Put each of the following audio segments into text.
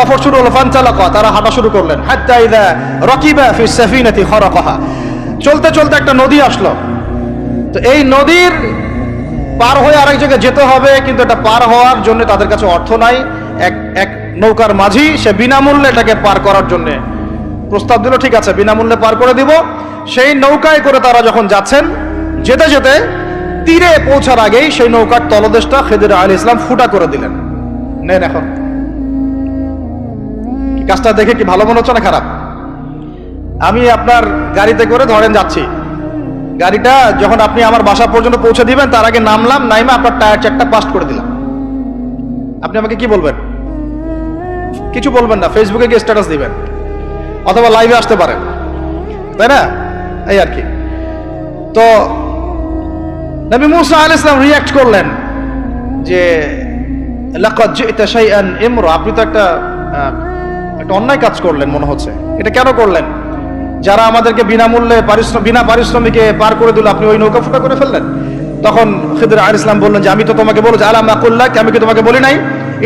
সফর শুরু হলো, ফানতালাকা, তারা হাঁটা শুরু করলেন, হাত্তা ইযা রাকিবা ফিস সাফিনাতি খারাকাহা, চলতে চলতে একটা নদী আসলো। তো এই নদীর পার হয়ে আরেক জায়গায় যেতে হবে, কিন্তু এটা পার হওয়ার জন্য তাদের কাছে অর্থ নাই। এক নৌকার মাঝি সে বিনামূল্যে এটাকে পার করার জন্য প্রস্তাব দিল, ঠিক আছে বিনামূল্যে পার করে দিব। সেই নৌকায় করে তারা যখন যাচ্ছেন, যেতে যেতে তীরে পৌঁছার আগেই সেই নৌকার তলদেশটা খিদির আলাইহিস সালাম ফুটা করে দিলেন। নেন এখন কাজটা দেখে কি ভালো মনে হচ্ছে না খারাপ? আমি আপনার গাড়িতে করে ধরেন যাচ্ছি, গাড়িটা যখন আপনি আমার বাসা পর্যন্ত পৌঁছে দিবেন তার আগে নামলাম, নাইমা আপনার টায়ার চারটা পাস্ট করে দিলাম, আপনি আমাকে কি বলবেন? কিছু বলবেন না, ফেসবুকে গিয়ে স্ট্যাটাস দিবেন অথবা লাইভে আসতে পারেন, তাই না? এই আর কি। তো নবী মুসা আলাইহিস সালাম রিঅ্যাক্ট করলেন যে লাকাদ জি'তা শাইআন ইমরা, আপনি তো একটা অন্যায় কাজ করলেন মনে হচ্ছে। এটা কেন করলেন? যারা আমাদেরকে বিনামূল্যে বিনা পারিশ্রমিকে পার করে দিল, আপনি ওই নৌকা ফুটা করে ফেললেন। তখন খিদির আলাইহিস সালাম বললেন যে আমি তো তোমাকে বলেছি, আলাম আকুল লাক, আমি কি তোমাকে বলি নাই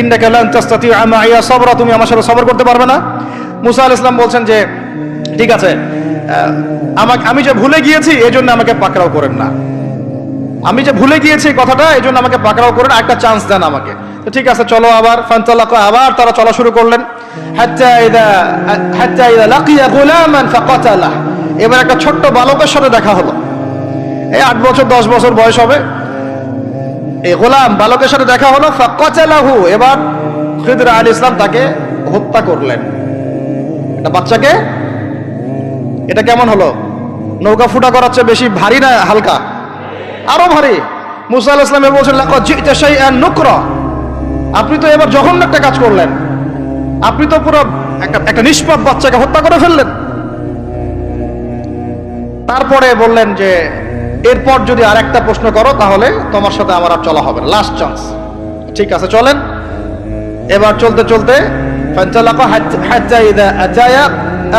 ইন্নাকা লান তাসতাতিআ মাইয়া সাবরা, তুমি আমার সাথে সবর করতে পারবে না? মুসা আলাইহিস সালাম বলছেন যে ঠিক আছে, আমি যে ভুলে গিয়েছি এজন্য আমাকে পাকড়াও করেন না, আমি যে ভুলে গিয়েছি কথাটা এজন্য আমাকে পাকড়াও করেন, একটা চান্স দেন আমাকে। তো ঠিক আছে চলো আবার, ফানতালাকা, আবার তারা চলা শুরু করলেন। হাত্তা ইযা লাকিয়া গুলামান ফাকাতালা, এবার একটা ছোট্ট বালকের সাথে দেখা হলো, এই 8 বছর 10 বছর বয়স হবে, এই গোলাম বালকের সাথে দেখা হলো। ফাকাতালাহু, এবার খিদির আলাইহিস সালাম তাকে হত্যা করলেন, একটা বাচ্চাকে। এটা কেমন হলো? নৌকা ফুটা করার চেয়ে বেশি ভারী না হালকা? আরো ভারী। মুসা আলাইহিস সালাম বলছেন লাকাদ জি'তা শাইআন নুকরা, আপনি তো এবার জঘন্য একটা কাজ করলেন, আপনি তো পুরো একটা নিষ্পাপ বাচ্চাকে হত্যা করে ফেললেন। তারপরে বললেন যে এরপর যদি আর একটা প্রশ্ন করো তাহলে তোমার সাথে আমার আর চলা হবে না, লাস্ট চান্স। ঠিক আছে চলেন। এবার চলতে চলতে ফানতালাকা হাত্তা ইযা আতায়া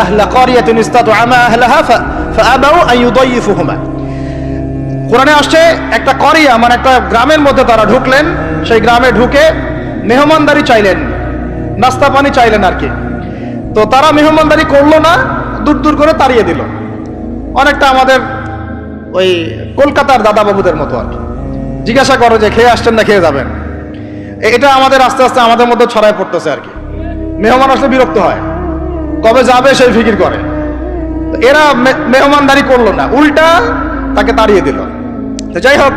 আহলা ক্বরিয়াতিন ইসতাতআমা আহলাহা ফাআবাউ আন ইউদাইফুহুমা, কোরআনে আসছে একটা করিয়া মানে একটা গ্রামের মধ্যে তারা ঢুকলেন, সেই গ্রামে ঢুকে মেহমানদারি চাইলেন, নাস্তা পানি চাইলেন আর কি। তো তারা মেহমানদারি করলো না, দূর দূর করে তাড়িয়ে দিল, অনেকটা আমাদের ওই কলকাতার দাদা বাবুদের মতো আর কি। জিজ্ঞাসা করো যে খেয়ে আসছেন না খেয়ে যাবেন, এটা আমাদের আস্তে আস্তে আমাদের মধ্যে ছড়ায় পড়তেছে আর কি। মেহমান আসলে বিরক্ত হয়, কবে যাবে সেই ফিকির করে। এরা মেহমানদারি করলো না, উল্টা তাকে তাড়িয়ে দিল। তো যাই হোক,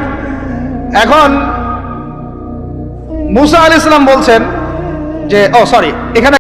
এখন মুসা আলাইহিস সালাম বলছেন যে এখানে